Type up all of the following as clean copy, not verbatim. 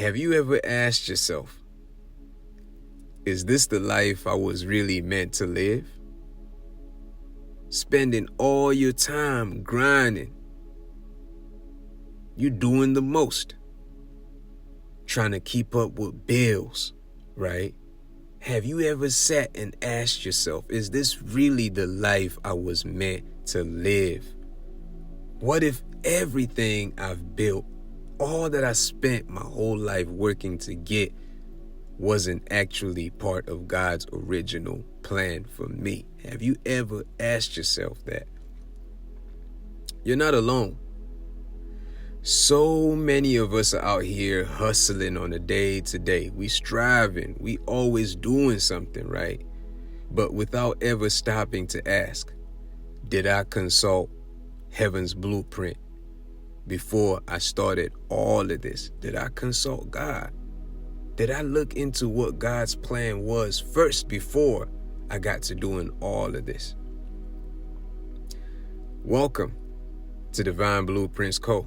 Have you ever asked yourself, is this the life I was really meant to live? Spending all your time grinding. You doing the most. Trying to keep up with bills, right? Have you ever sat and asked yourself, is this really the life I was meant to live? What if everything I've built, all that I spent my whole life working to get, wasn't actually part of God's original plan for me? Have you ever asked yourself that? You're not alone. So many of us are out here hustling on a day-to-day. We striving. We always doing something, right? But without ever stopping to ask, did I consult heaven's blueprint before I started all of this? Did I consult God? Did I look into what God's plan was first before I got to doing all of this? Welcome to DivineBlueprintsCo,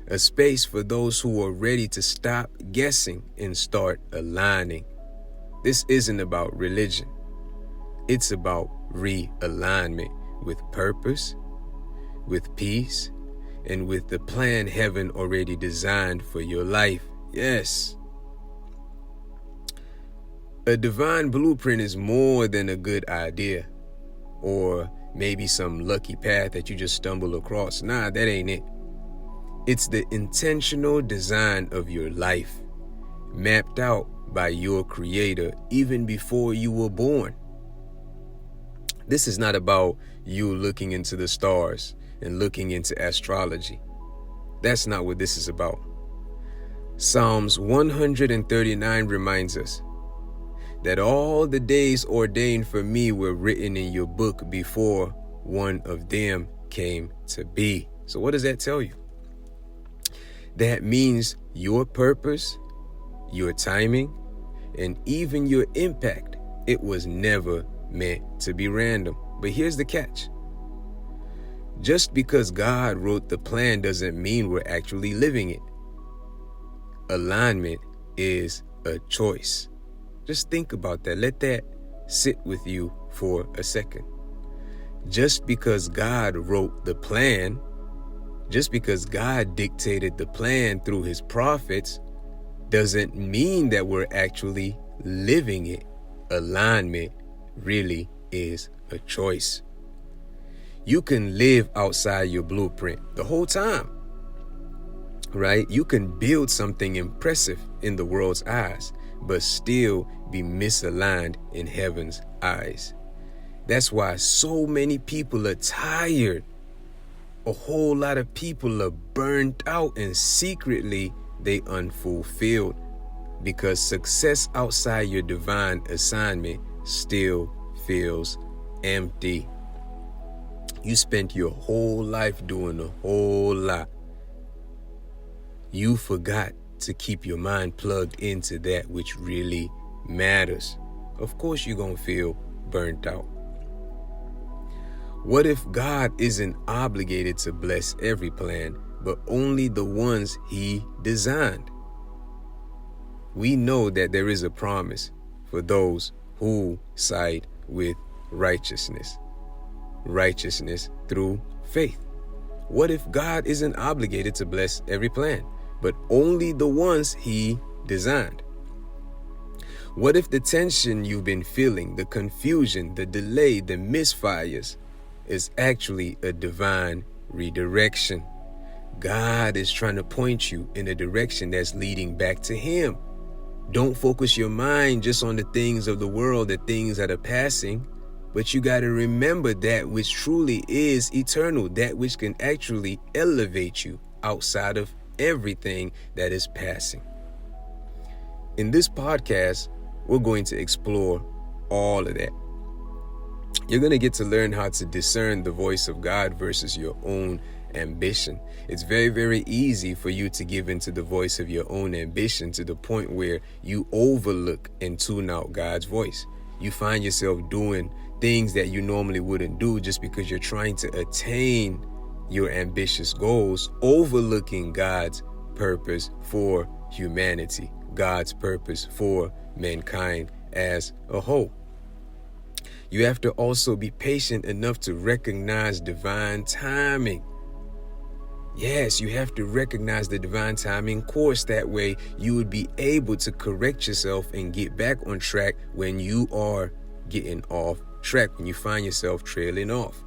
a space for those who are ready to stop guessing and start aligning. This isn't about religion. It's about realignment with purpose, with peace, and with the plan heaven already designed for your life. Yes. A divine blueprint is more than a good idea or maybe some lucky path that you just stumble across. Nah, that ain't it. It's the intentional design of your life, mapped out by your creator even before you were born. This is not about you looking into the stars and looking into astrology. That's not what this is about. Psalms 139 reminds us that all the days ordained for me were written in your book before one of them came to be. So what does that tell you? That means your purpose, your timing, and even your impact, it was never meant to be random. But here's the catch. Just because God wrote the plan doesn't mean we're actually living it. Alignment is a choice. Just think about that. Let that sit with you for a second. Just because God wrote the plan, just because God dictated the plan through his prophets, doesn't mean that we're actually living it. Alignment really is a choice. You can live outside your blueprint the whole time, right? You can build something impressive in the world's eyes, but still be misaligned in heaven's eyes. That's why so many people are tired. A whole lot of people are burnt out, and secretly they unfulfilled because success outside your divine assignment still feels empty. You spent your whole life doing a whole lot. You forgot to keep your mind plugged into that which really matters. Of course you're going to feel burnt out. What if God isn't obligated to bless every plan, but only the ones he designed? We know that there is a promise for those who side with righteousness. Righteousness through faith. What if God isn't obligated to bless every plan, but only the ones he designed? What if the tension you've been feeling, the confusion, the delay, the misfires, is actually a divine redirection? God is trying to point you in a direction that's leading back to him. Don't focus your mind just on the things of the world, the things that are passing, but you got to remember that which truly is eternal, that which can actually elevate you outside of everything that is passing. In this podcast, we're going to explore all of that. You're going to get to learn how to discern the voice of God versus your own ambition. It's very, very easy for you to give into the voice of your own ambition to the point where you overlook and tune out God's voice. You find yourself doing things that you normally wouldn't do just because you're trying to attain your ambitious goals, overlooking God's purpose for humanity, God's purpose for mankind as a whole. You have to also be patient enough to recognize divine timing. Yes, you have to recognize the divine timing course. That way you would be able to correct yourself and get back on track when you are getting off track, when you find yourself trailing off.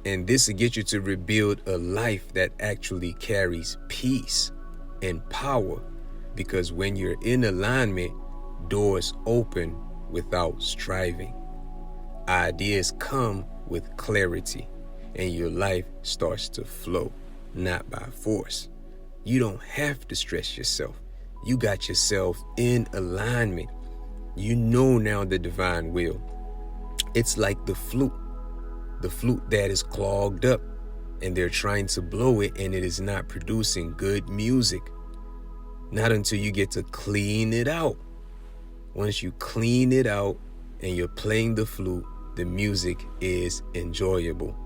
And this will get you to rebuild a life that actually carries peace and power. Because when you're in alignment, doors open without striving. Ideas come with clarity, and your life starts to flow, not by force. You don't have to stress yourself. You got yourself in alignment. You know now the divine will. It's like the flute that is clogged up, and they're trying to blow it, and it is not producing good music. Not until you get to clean it out. Once you clean it out and you're playing the flute, the music is enjoyable.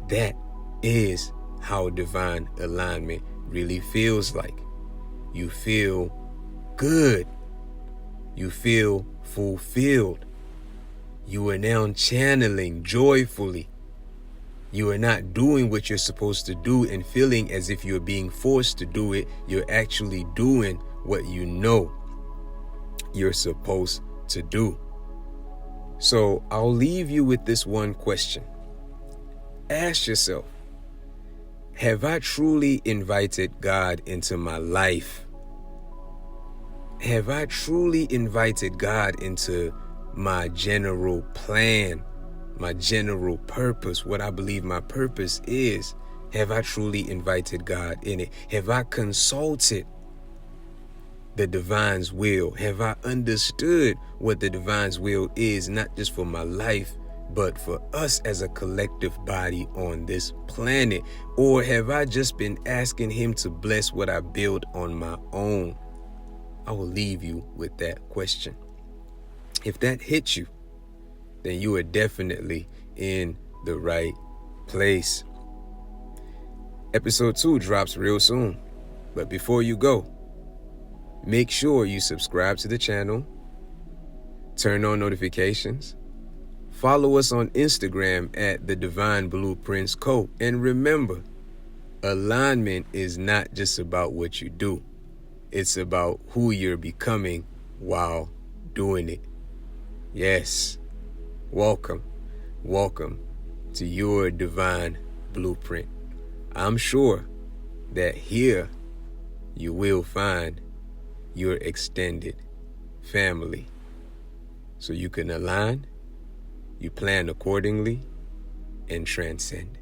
That is how divine alignment really feels like. You feel good. You feel fulfilled. You are now channeling joyfully. You are not doing what you're supposed to do and feeling as if you're being forced to do it. You're actually doing what you know you're supposed to do. So I'll leave you with this one question. Ask yourself, have I truly invited God into my life? Have I truly invited God into my general plan, my general purpose, what I believe my purpose is? Have I truly invited God in it? Have I consulted the divine's will? Have I understood what the divine's will is, not just for my life, but for us as a collective body on this planet? Or have I just been asking him to bless what I build on my own? I will leave you with that question. If that hits you, then you are definitely in the right place. Episode 2 drops real soon. But before you go, make sure you subscribe to the channel, turn on notifications, follow us on Instagram at DivineBlueprintsCo. And remember, alignment is not just about what you do. It's about who you're becoming while doing it. Yes, welcome to your divine blueprint. I'm sure that here you will find your extended family. So you can align, you plan accordingly, and transcend.